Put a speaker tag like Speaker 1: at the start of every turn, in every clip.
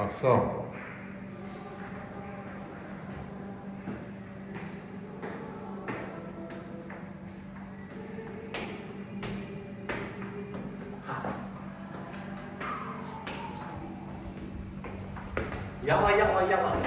Speaker 1: Ação.
Speaker 2: Yalla, yalla, yalla.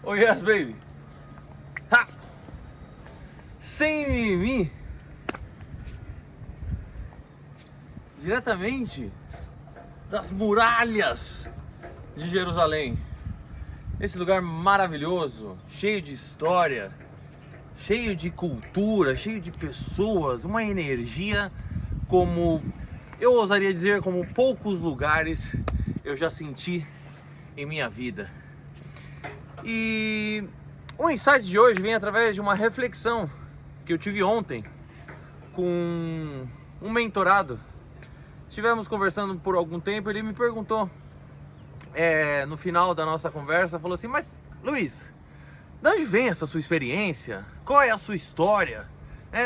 Speaker 3: Oh yes, baby. Ha! Sem mimimi. Diretamente das muralhas de Jerusalém. Esse lugar maravilhoso, cheio de história, cheio de cultura, cheio de pessoas, uma energia como eu ousaria dizer, como poucos lugares eu já senti em minha vida. E o insight de hoje vem através de uma reflexão que eu tive ontem com um mentorado. Estivemos conversando por algum tempo, ele me perguntou, no final da nossa conversa, falou assim: mas Luiz, de onde vem essa sua experiência? Qual é a sua história?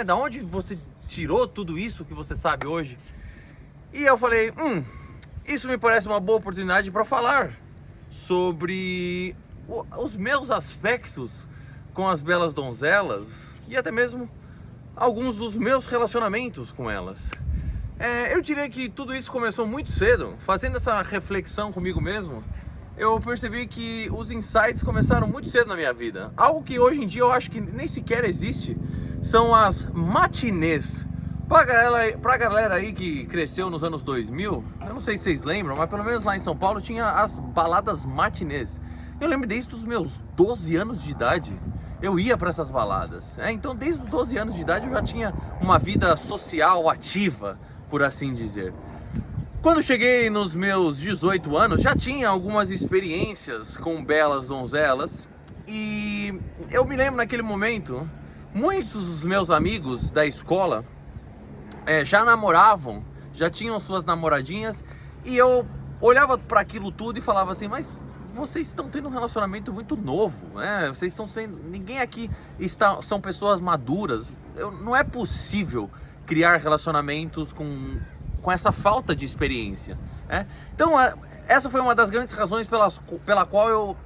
Speaker 3: Da onde você tirou tudo isso que você sabe hoje? E eu falei, isso me parece uma boa oportunidade para falar sobre os meus aspectos com as belas donzelas e até mesmo alguns dos meus relacionamentos com elas. Eu diria que tudo isso começou muito cedo. Fazendo essa reflexão comigo mesmo, eu percebi que os insights começaram muito cedo na minha vida. Algo que hoje em dia eu acho que nem sequer existe são as matinês. Pra galera aí que cresceu nos anos 2000, eu não sei se vocês lembram, mas pelo menos lá em São Paulo tinha as baladas matinês. Eu lembro desde os meus 12 anos de idade, eu ia para essas baladas. Então desde os 12 anos de idade eu já tinha uma vida social ativa, por assim dizer. Quando cheguei nos meus 18 anos, já tinha algumas experiências com belas donzelas. E eu me lembro naquele momento, muitos dos meus amigos da escola já namoravam, já tinham suas namoradinhas. E eu olhava para aquilo tudo e falava assim, mas vocês estão tendo um relacionamento muito novo, né? Vocês estão sendo... Ninguém aqui são pessoas maduras. Não é possível criar relacionamentos com essa falta de experiência, né? Então, essa foi uma das grandes razões pela qual eu,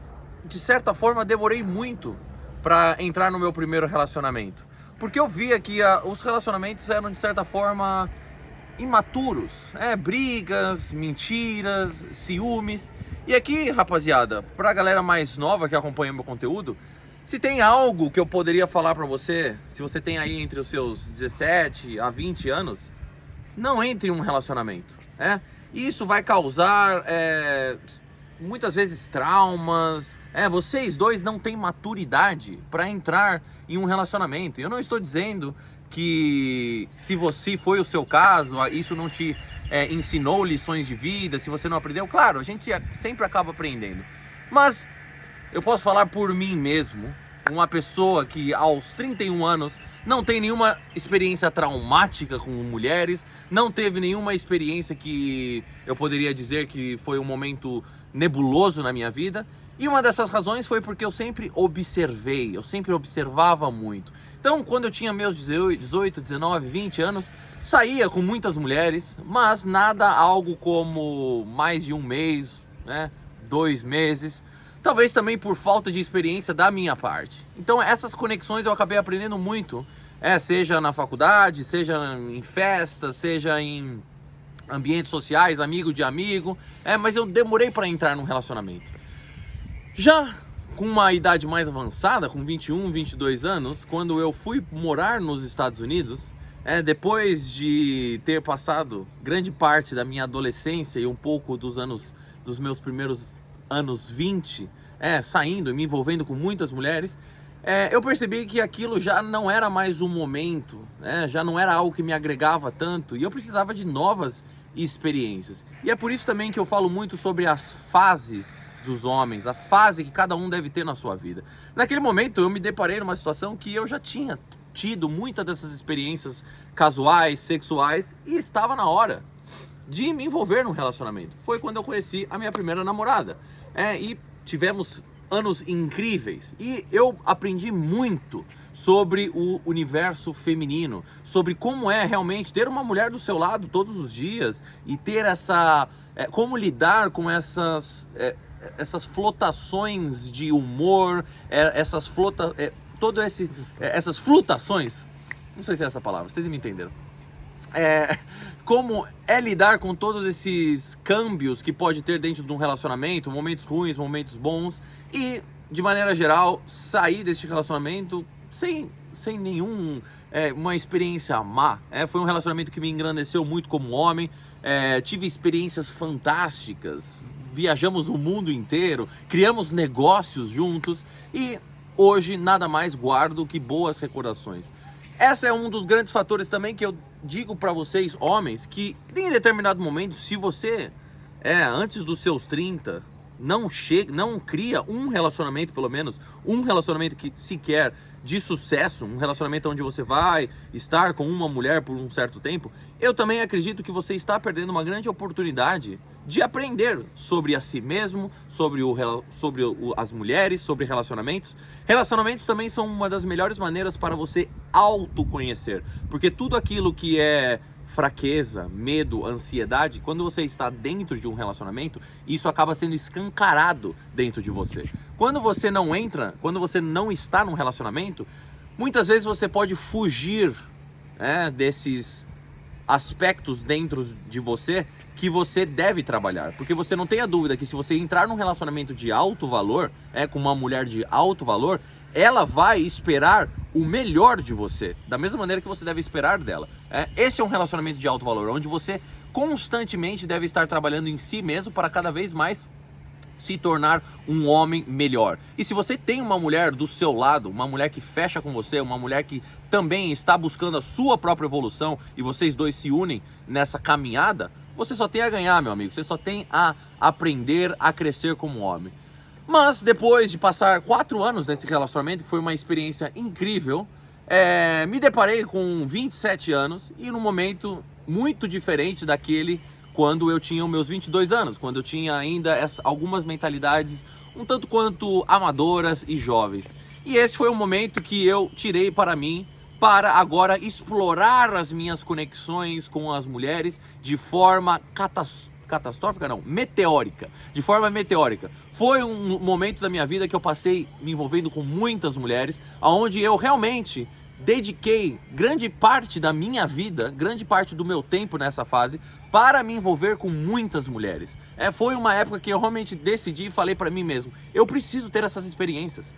Speaker 3: de certa forma, demorei muito para entrar no meu primeiro relacionamento. Porque eu via que os relacionamentos eram, de certa forma, imaturos, brigas, mentiras, ciúmes. E aqui, rapaziada, pra galera mais nova que acompanha meu conteúdo, se tem algo que eu poderia falar pra você, se você tem aí entre os seus 17 a 20 anos, não entre em um relacionamento, Isso vai causar, muitas vezes, traumas. Vocês dois não têm maturidade para entrar em um relacionamento. Eu não estou dizendo que se você foi o seu caso, isso não te ensinou lições de vida, se você não aprendeu. Claro, a gente sempre acaba aprendendo. Mas eu posso falar por mim mesmo, uma pessoa que aos 31 anos não tem nenhuma experiência traumática com mulheres, não teve nenhuma experiência que eu poderia dizer que foi um momento nebuloso na minha vida. E uma dessas razões foi porque eu sempre observei, eu sempre observava muito. Então, quando eu tinha meus 18, 19, 20 anos, saía com muitas mulheres, mas nada algo como mais de um mês, 2 meses. Talvez também por falta de experiência da minha parte. Então essas conexões eu acabei aprendendo muito, seja na faculdade, seja em festas, seja em ambientes sociais, amigo de amigo, mas eu demorei para entrar num relacionamento. Já com uma idade mais avançada, com 21, 22 anos, quando eu fui morar nos Estados Unidos, depois de ter passado grande parte da minha adolescência e um pouco dos meus primeiros anos 20, saindo e me envolvendo com muitas mulheres, eu percebi que aquilo já não era mais um momento, já não era algo que me agregava tanto, e eu precisava de novas experiências. E é por isso também que eu falo muito sobre as fases dos homens, a fase que cada um deve ter na sua vida. Naquele momento eu me deparei numa situação que eu já tinha tido muitas dessas experiências casuais, sexuais, e estava na hora de me envolver num relacionamento. Foi quando eu conheci a minha primeira namorada. E tivemos anos incríveis. E eu aprendi muito sobre o universo feminino, sobre como é realmente ter uma mulher do seu lado todos os dias e ter essa... como lidar com essas flotações de humor, essas flutações, não sei se é essa palavra, vocês me entenderam. Como é lidar com todos esses câmbios que pode ter dentro de um relacionamento, momentos ruins, momentos bons, e de maneira geral sair deste relacionamento sem nenhum uma experiência má. Foi um relacionamento que me engrandeceu muito como homem. Tive experiências fantásticas, viajamos o mundo inteiro, criamos negócios juntos e hoje nada mais guardo que boas recordações. Esse é um dos grandes fatores também que eu digo para vocês, homens, que em determinado momento, se você antes dos seus 30 não cria um relacionamento, pelo menos um relacionamento que sequer de sucesso, um relacionamento onde você vai estar com uma mulher por um certo tempo, eu também acredito que você está perdendo uma grande oportunidade de aprender sobre a si mesmo, sobre as mulheres, sobre relacionamentos. Relacionamentos também são uma das melhores maneiras para você autoconhecer, porque tudo aquilo que é fraqueza, medo, ansiedade, quando você está dentro de um relacionamento, isso acaba sendo escancarado dentro de você. Quando você não está num relacionamento, muitas vezes você pode fugir desses aspectos dentro de você que você deve trabalhar, porque você não tem a dúvida que se você entrar num relacionamento de alto valor, com uma mulher de alto valor, ela vai esperar o melhor de você, da mesma maneira que você deve esperar dela. Esse é um relacionamento de alto valor, onde você constantemente deve estar trabalhando em si mesmo para cada vez mais se tornar um homem melhor. E se você tem uma mulher do seu lado, uma mulher que fecha com você, uma mulher que também está buscando a sua própria evolução e vocês dois se unem nessa caminhada, você só tem a ganhar, meu amigo. Você só tem a aprender a crescer como homem. Mas depois de passar 4 anos nesse relacionamento, que foi uma experiência incrível, me deparei com 27 anos e num momento muito diferente daquele quando eu tinha os meus 22 anos, quando eu tinha ainda algumas mentalidades um tanto quanto amadoras e jovens. E esse foi um momento que eu tirei para mim, para agora explorar as minhas conexões com as mulheres de forma catastrófica, não, meteórica, de forma meteórica. Foi um momento da minha vida que eu passei me envolvendo com muitas mulheres, onde eu realmente dediquei grande parte da minha vida, grande parte do meu tempo nessa fase, para me envolver com muitas mulheres. Foi uma época que eu realmente decidi e falei para mim mesmo, eu preciso ter essas experiências.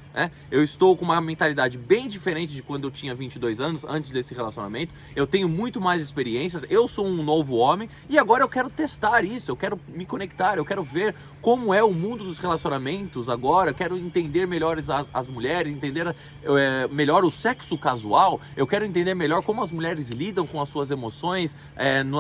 Speaker 3: Eu estou com uma mentalidade bem diferente de quando eu tinha 22 anos, antes desse relacionamento. Eu tenho muito mais experiências, eu sou um novo homem e agora eu quero testar isso, eu quero me conectar, eu quero ver como é o mundo dos relacionamentos agora, eu quero entender melhor as mulheres, entender melhor o sexo casual, eu quero entender melhor como as mulheres lidam com as suas emoções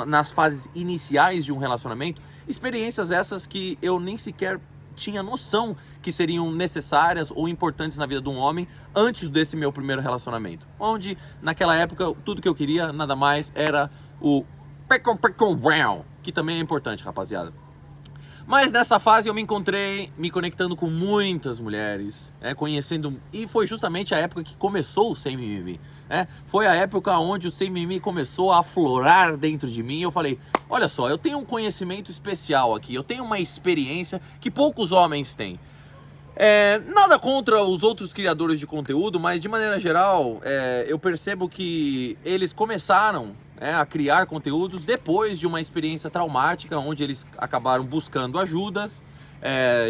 Speaker 3: nas fases iniciais de um relacionamento. Experiências essas que eu nem sequer tinha noção que seriam necessárias ou importantes na vida de um homem antes desse meu primeiro relacionamento. Onde, naquela época, tudo que eu queria, nada mais, era o que também é importante, rapaziada. Mas nessa fase eu me encontrei me conectando com muitas mulheres, conhecendo, e foi justamente a época que começou o Sem Mimimi. Foi a época onde o Sem Mimimi começou a aflorar dentro de mim. Eu falei, olha só, eu tenho um conhecimento especial aqui, eu tenho uma experiência que poucos homens têm. Nada contra os outros criadores de conteúdo, mas de maneira geral, eu percebo que eles começaram a criar conteúdos depois de uma experiência traumática, onde eles acabaram buscando ajudas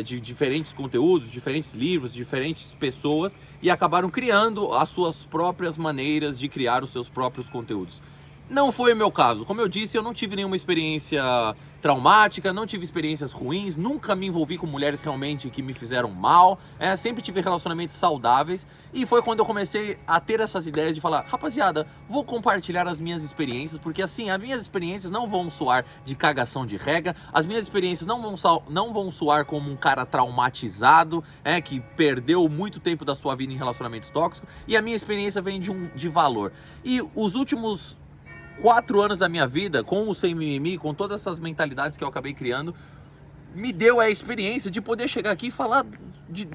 Speaker 3: de diferentes conteúdos, diferentes livros, diferentes pessoas, e acabaram criando as suas próprias maneiras de criar os seus próprios conteúdos. Não foi o meu caso. Como eu disse, eu não tive nenhuma experiência traumática, não tive experiências ruins, nunca me envolvi com mulheres realmente que me fizeram mal, sempre tive relacionamentos saudáveis, e foi quando eu comecei a ter essas ideias de falar, rapaziada, vou compartilhar as minhas experiências, porque assim, as minhas experiências não vão soar de cagação de regra, as minhas experiências não vão soar como um cara traumatizado, que perdeu muito tempo da sua vida em relacionamentos tóxicos, e a minha experiência vem de valor. E os últimos 4 anos da minha vida, com o Sem Mimimi, com todas essas mentalidades que eu acabei criando, me deu a experiência de poder chegar aqui e falar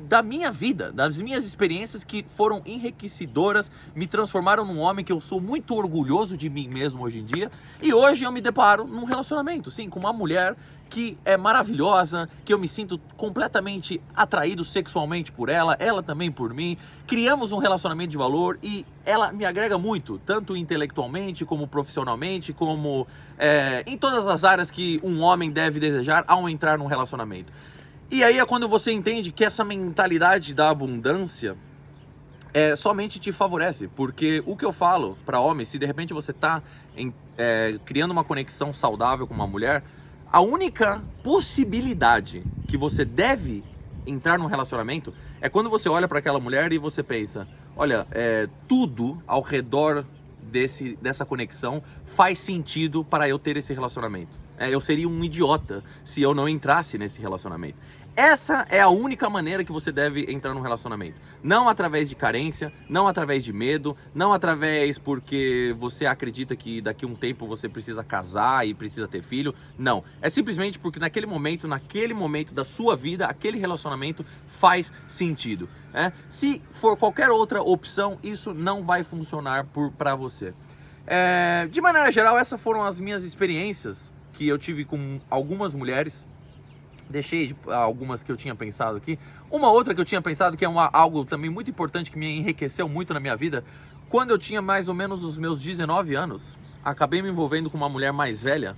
Speaker 3: da minha vida, das minhas experiências que foram enriquecedoras, me transformaram num homem que eu sou muito orgulhoso de mim mesmo hoje em dia, e hoje eu me deparo num relacionamento, sim, com uma mulher que é maravilhosa, que eu me sinto completamente atraído sexualmente por ela, ela também por mim, criamos um relacionamento de valor e ela me agrega muito, tanto intelectualmente como profissionalmente, como em todas as áreas que um homem deve desejar ao entrar num relacionamento. E aí é quando você entende que essa mentalidade da abundância somente te favorece, porque o que eu falo para homens, se de repente você está criando uma conexão saudável com uma mulher, a única possibilidade que você deve entrar num relacionamento é quando você olha para aquela mulher e você pensa, olha, tudo ao redor dessa conexão faz sentido para eu ter esse relacionamento. Eu seria um idiota se eu não entrasse nesse relacionamento. Essa é a única maneira que você deve entrar num relacionamento. Não através de carência, não através de medo, não através porque você acredita que daqui a um tempo você precisa casar e precisa ter filho. Não. É simplesmente porque naquele momento da sua vida, aquele relacionamento faz sentido. Se for qualquer outra opção, isso não vai funcionar para você. De maneira geral, essas foram as minhas experiências que eu tive com algumas mulheres. Deixei algumas que eu tinha pensado aqui. Uma outra que eu tinha pensado, que é algo também muito importante, que me enriqueceu muito na minha vida. Quando eu tinha mais ou menos os meus 19 anos, acabei me envolvendo com uma mulher mais velha.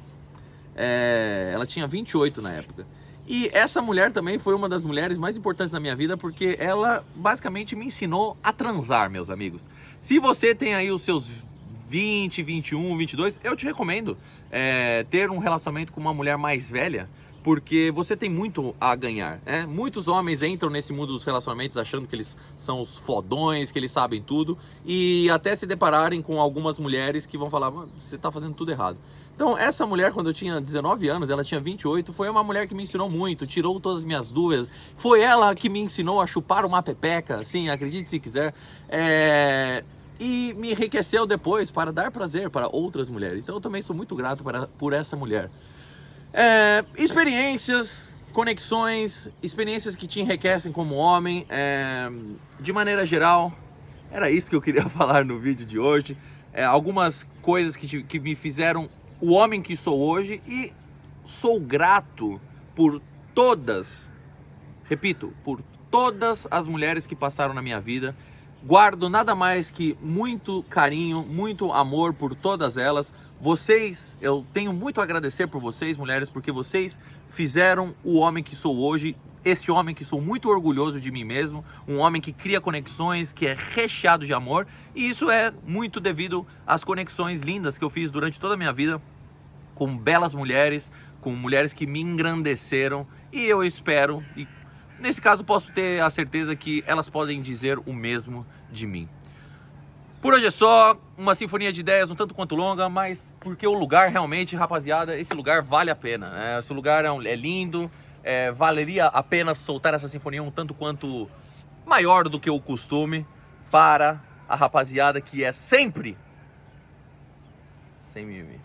Speaker 3: Ela tinha 28 na época. E essa mulher também foi uma das mulheres mais importantes na minha vida, porque ela basicamente me ensinou a transar, meus amigos. Se você tem aí os seus 20, 21, 22, eu te recomendo ter um relacionamento com uma mulher mais velha, porque você tem muito a ganhar. Muitos homens entram nesse mundo dos relacionamentos achando que eles são os fodões, que eles sabem tudo, e até se depararem com algumas mulheres que vão falar, você tá fazendo tudo errado. Então essa mulher, quando eu tinha 19 anos, ela tinha 28, foi uma mulher que me ensinou muito, tirou todas as minhas dúvidas, foi ela que me ensinou a chupar uma pepeca, sim, acredite se quiser, e me enriqueceu depois para dar prazer para outras mulheres. Então eu também sou muito grato por essa mulher. Experiências, conexões, experiências que te enriquecem como homem, de maneira geral, era isso que eu queria falar no vídeo de hoje. Algumas coisas que me fizeram o homem que sou hoje, e sou grato por todas, repito, por todas as mulheres que passaram na minha vida. Guardo nada mais que muito carinho, muito amor por todas elas. Vocês, eu tenho muito a agradecer por vocês, mulheres, porque vocês fizeram o homem que sou hoje, esse homem que sou muito orgulhoso de mim mesmo, um homem que cria conexões, que é recheado de amor, e isso é muito devido às conexões lindas que eu fiz durante toda a minha vida, com belas mulheres, com mulheres que me engrandeceram, e eu espero, e nesse caso posso ter a certeza que elas podem dizer o mesmo de mim. Por hoje é só, uma sinfonia de ideias um tanto quanto longa, mas porque o lugar realmente, rapaziada, esse lugar vale a pena. Esse lugar é lindo, valeria a pena soltar essa sinfonia um tanto quanto maior do que o costume para a rapaziada que é sempre sem mimimi.